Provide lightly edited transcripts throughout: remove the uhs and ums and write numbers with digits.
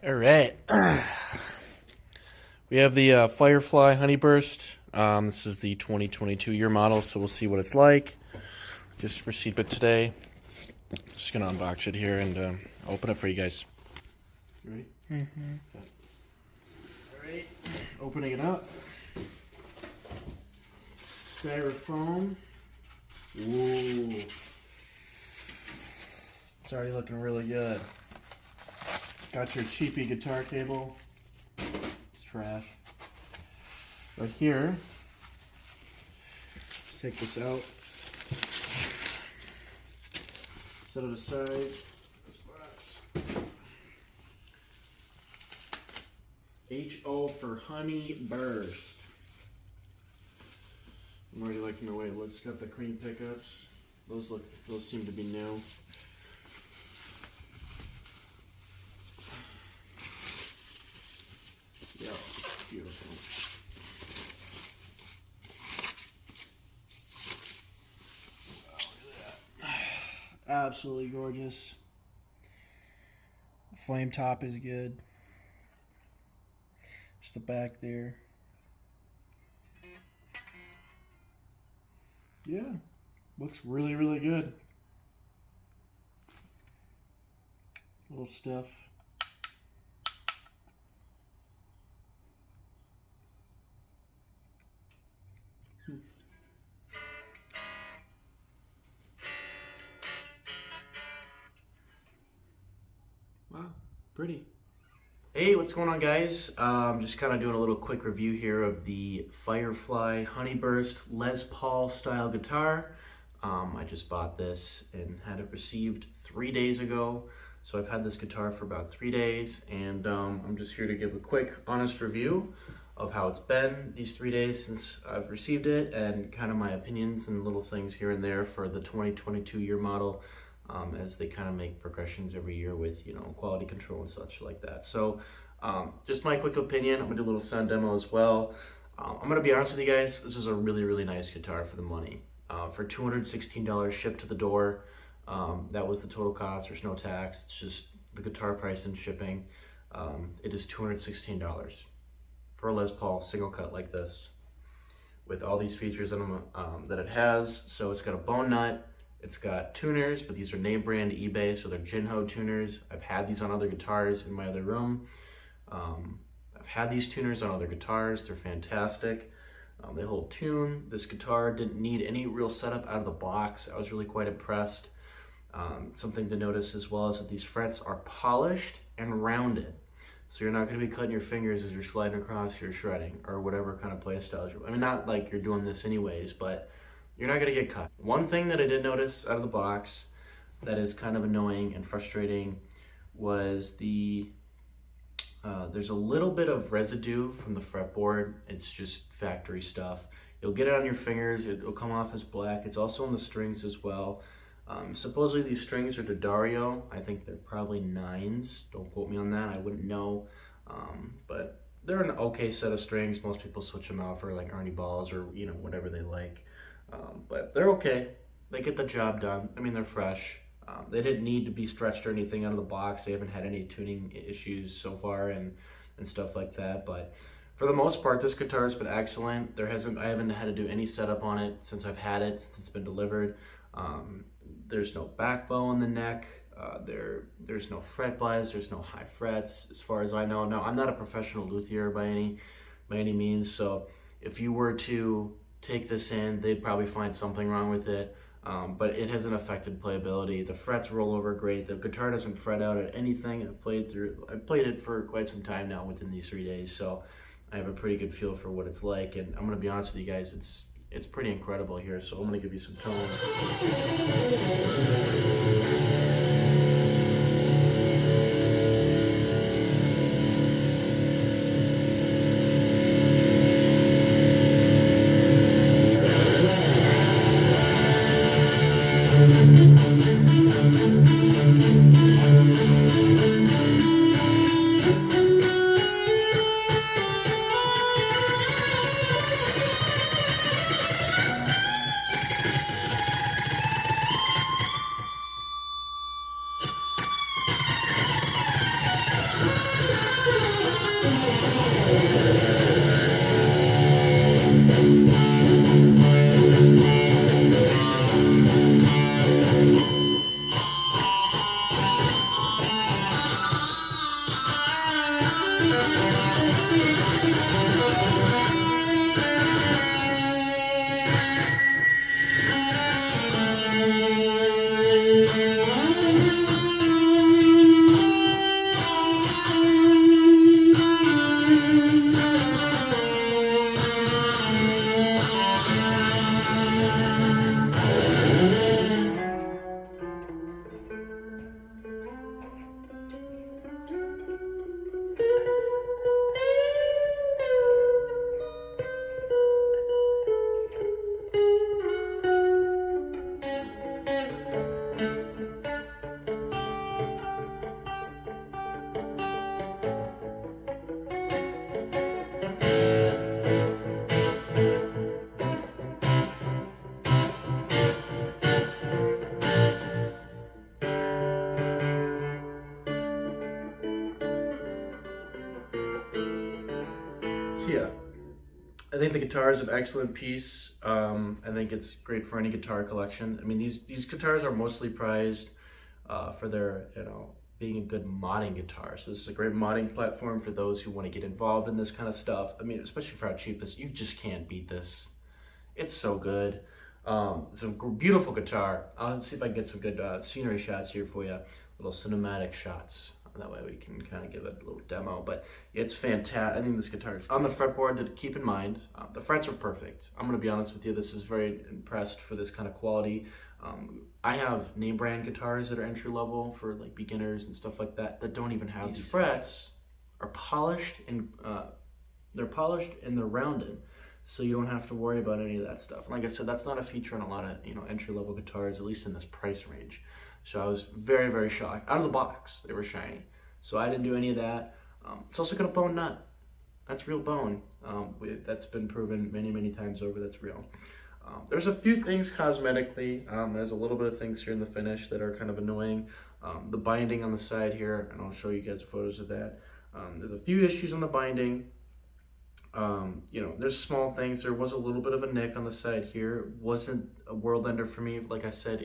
All right. We have the Firefly Honeyburst. This is the 2022 year model, so we'll see what it's like. Just received it today. Just gonna unbox it here and open it for you guys. You ready? Mm-hmm. Okay. All right. Opening it up. Styrofoam. Ooh. It's already looking really good. Got your cheapy guitar cable. It's trash. Right here. Take this out. Set it aside. This box. H-O for Honeyburst. I'm already liking the way it looks. Got the cream pickups. Those seem to be new. Yeah, beautiful. Oh, look at that. Absolutely gorgeous. The flame top is good. Just the back there. Yeah, looks really, really good. Little stuff. Wow, pretty. Hey, what's going on, guys? Just kind of doing a little quick review here of the Firefly Honeyburst Les Paul style guitar. I just bought this and had it received 3 days ago. So I've had this guitar for about 3 days, and I'm just here to give a quick, honest review of how it's been these 3 days since I've received it, and kind of my opinions and little things here and there for the 2022 year model. As they kind of make progressions every year with, quality control and such like that. So just my quick opinion. I'm gonna do a little sound demo as well. I'm gonna be honest with you guys, this is a really, really nice guitar for the money. For $216 shipped to the door, that was the total cost. There's no tax, it's just the guitar price and shipping. It is $216 for a Les Paul single cut like this, with all these features that it has. So it's got a bone nut. It's got tuners, but these are name brand eBay, so they're Jinho tuners. I've had these on other guitars in my other room. I've had these tuners on other guitars. They're fantastic. They hold tune. This guitar didn't need any real setup out of the box. I was really quite impressed. Something to notice as well is that these frets are polished and rounded. So you're not going to be cutting your fingers as you're sliding across your shredding or whatever kind of play styles. I mean, not like you're doing this anyways, but you're not gonna get cut. One thing that I did notice out of the box that is kind of annoying and frustrating was there's a little bit of residue from the fretboard. It's just factory stuff. You'll get it on your fingers, it'll come off as black. It's also on the strings as well. Supposedly these strings are D'Addario. I think they're probably 9s. Don't quote me on that, I wouldn't know. But they're an okay set of strings. Most people switch them out for like Ernie balls or whatever they like. But they're okay. They get the job done. I mean, they're fresh. They didn't need to be stretched or anything out of the box. They haven't had any tuning issues so far and stuff like that. But for the most part, this guitar has been excellent. I haven't had to do any setup on it since I've had it, since it's been delivered. There's no back bow in the neck. There's no fret buzz. There's no high frets, as far as I know. Now, I'm not a professional luthier by any means. So if you were to take this in, they'd probably find something wrong with it, but it hasn't affected playability. The frets roll over great. The guitar doesn't fret out at anything. I've played it for quite some time now within these 3 days, so I have a pretty good feel for what it's like. And I'm gonna be honest with you guys, it's pretty incredible here. So I'm gonna give you some tones. yeah, I think the guitar is an excellent piece. I think it's great for any guitar collection. I mean, these guitars are mostly prized for their, being a good modding guitar. So this is a great modding platform for those who want to get involved in this kind of stuff. I mean, especially for how cheap this, you just can't beat this. It's so good. It's a beautiful guitar. I'll see if I can get some good scenery shots here for you, little cinematic shots. That way we can kind of give it a little demo, but it's fantastic. I think this guitar is on the fretboard. To keep in mind, the frets are perfect. I'm gonna be honest with you. This is very impressed for this kind of quality. I have name brand guitars that are entry level for like beginners and stuff like that that don't even have these frets. Are polished and they're polished and they're rounded, so you don't have to worry about any of that stuff. And like I said, that's not a feature on a lot of entry level guitars, at least in this price range. So I was very, very shocked. Out of the box, they were shiny. So I didn't do any of that. It's also got a bone nut. That's real bone. That's been proven many, many times over. That's real. There's a few things cosmetically. There's a little bit of things here in the finish that are kind of annoying. The binding on the side here, and I'll show you guys photos of that. There's a few issues on the binding. There's small things. There was a little bit of a nick on the side here. It wasn't a world ender for me. Like I said,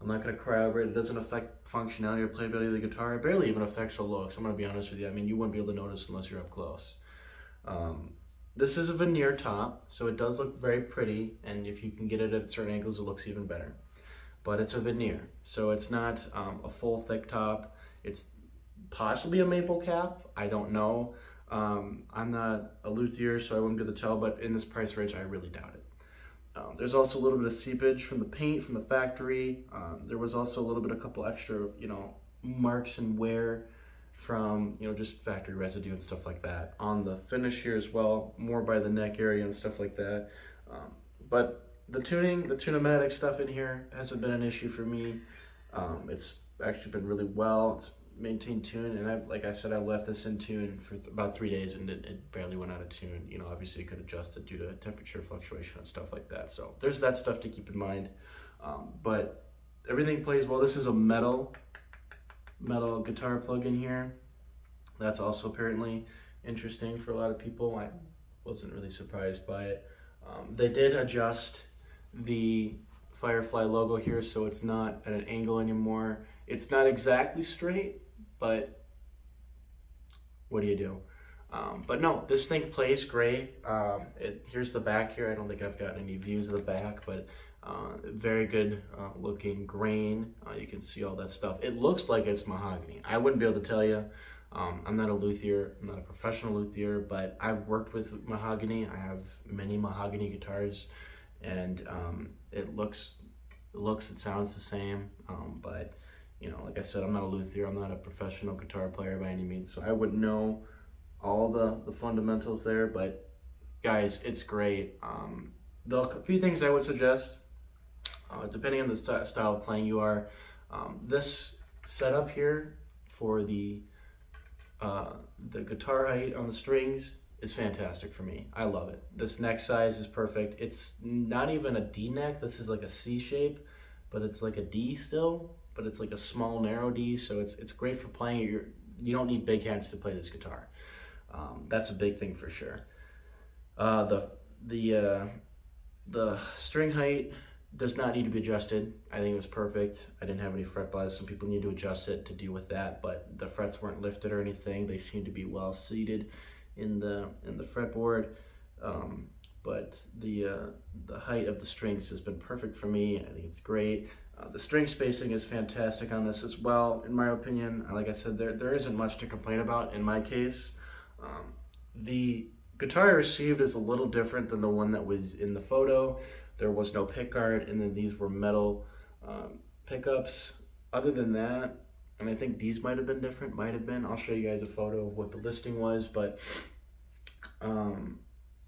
I'm not going to cry over it. It doesn't affect functionality or playability of the guitar. It barely even affects the looks. I'm going to be honest with you. I mean, you wouldn't be able to notice unless you're up close. This is a veneer top, so it does look very pretty, and if you can get it at certain angles, it looks even better. But it's a veneer, so it's not a full thick top. It's possibly a maple cap. I don't know. I'm not a luthier, so I wouldn't be able to tell, but in this price range, I really doubt it. There's also a little bit of seepage from the paint from the factory. There was also a couple extra, marks and wear from, just factory residue and stuff like that on the finish here as well, more by the neck area and stuff like that. But the tunematic stuff in here hasn't been an issue for me. It's actually been really well. It's maintained tune, and like I said, I left this in tune for about 3 days, and it barely went out of tune. Obviously it could adjust it due to temperature fluctuation and stuff like that. So there's that stuff to keep in mind. But everything plays well. This is a metal guitar plug-in here. That's also apparently interesting for a lot of people. I wasn't really surprised by it. They did adjust the Firefly logo here, so it's not at an angle anymore. It's not exactly straight, but what do you do? But no, this thing plays great. Here's the back here. I don't think I've gotten any views of the back, but very good looking grain. You can see all that stuff. It looks like it's mahogany. I wouldn't be able to tell you. I'm not a luthier. I'm not a professional luthier, but I've worked with mahogany. I have many mahogany guitars, and it sounds the same, but like I said, I'm not a luthier. I'm not a professional guitar player by any means, so I wouldn't know all the fundamentals there, but guys, it's great. A few things I would suggest, depending on the style of playing you are, this setup here for the guitar height on the strings is fantastic for me. I love it. This neck size is perfect. It's not even a D neck. This is like a C shape, but it's like a D still, but it's like a small narrow D, so it's great for playing. You don't need big hands to play this guitar. That's a big thing for sure. The string height does not need to be adjusted. I think it was perfect. I didn't have any fret buzz. Some people need to adjust it to deal with that, but the frets weren't lifted or anything. They seem to be well seated in the fretboard. But the height of the strings has been perfect for me. I think it's great. The string spacing is fantastic on this as well, in my opinion. Like I said, there isn't much to complain about in my case. The guitar I received is a little different than the one that was in the photo. There was no pickguard, and then these were metal pickups. Other than that, and I think these might have been different, I'll show you guys a photo of what the listing was, but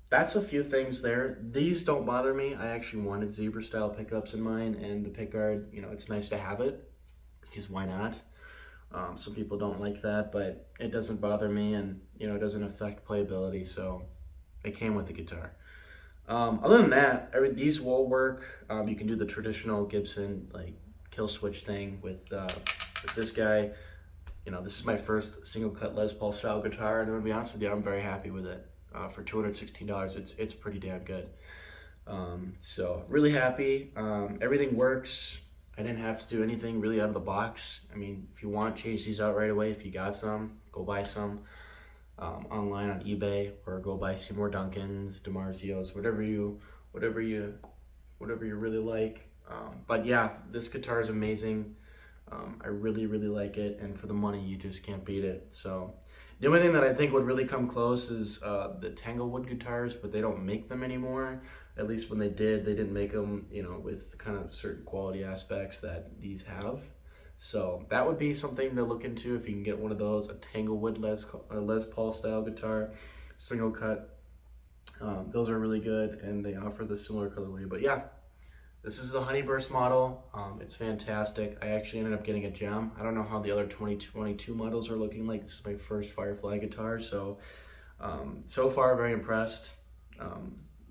that's a few things there. These don't bother me. I actually wanted zebra style pickups in mine, and the pickguard, it's nice to have it, because why not? Some people don't like that, but it doesn't bother me, and it doesn't affect playability, so it came with the guitar. Other than that, these will work. You can do the traditional Gibson like kill switch thing with this guy. This is my first single cut Les Paul style guitar, and to be honest with you, I'm very happy with it. for $216. It's pretty damn good. So really happy. Everything works. I didn't have to do anything really out of the box. I mean, if you want, change these out right away. If you got some, go buy some online on eBay, or go buy Seymour Duncan's, DiMarzio's, whatever you really like. But yeah, this guitar is amazing. I really like it, and for the money, you just can't beat it. So the only thing that I think would really come close is the Tanglewood guitars, but they don't make them anymore. At least when they did, they didn't make them, you know, with kind of certain quality aspects that these have. So that would be something to look into if you can get one of those, a Tanglewood Les Paul style guitar, single cut. Those are really good, and they offer the similar colorway. But yeah, this is the Honeyburst model. It's fantastic. I actually ended up getting a gem. I don't know how the other 2022 models are looking like. This is my first Firefly guitar, so so far very impressed.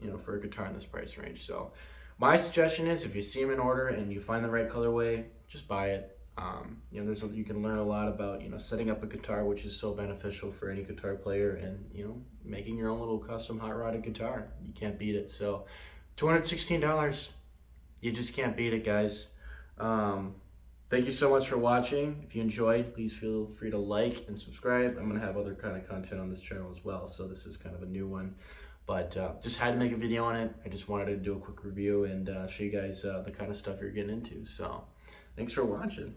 You know, for a guitar in this price range. So my suggestion is, if you see them in order and you find the right colorway, just buy it. You know, you can learn a lot about, you know, setting up a guitar, which is so beneficial for any guitar player, and, you know, making your own little custom hot rodded guitar. You can't beat it. So $216, you just can't beat it, guys. Thank you so much for watching. If you enjoyed, please feel free to like and subscribe. I'm gonna have other kind of content on this channel as well, so this is kind of a new one. But just had to make a video on it. I just wanted to do a quick review and show you guys the kind of stuff you're getting into. So thanks for watching.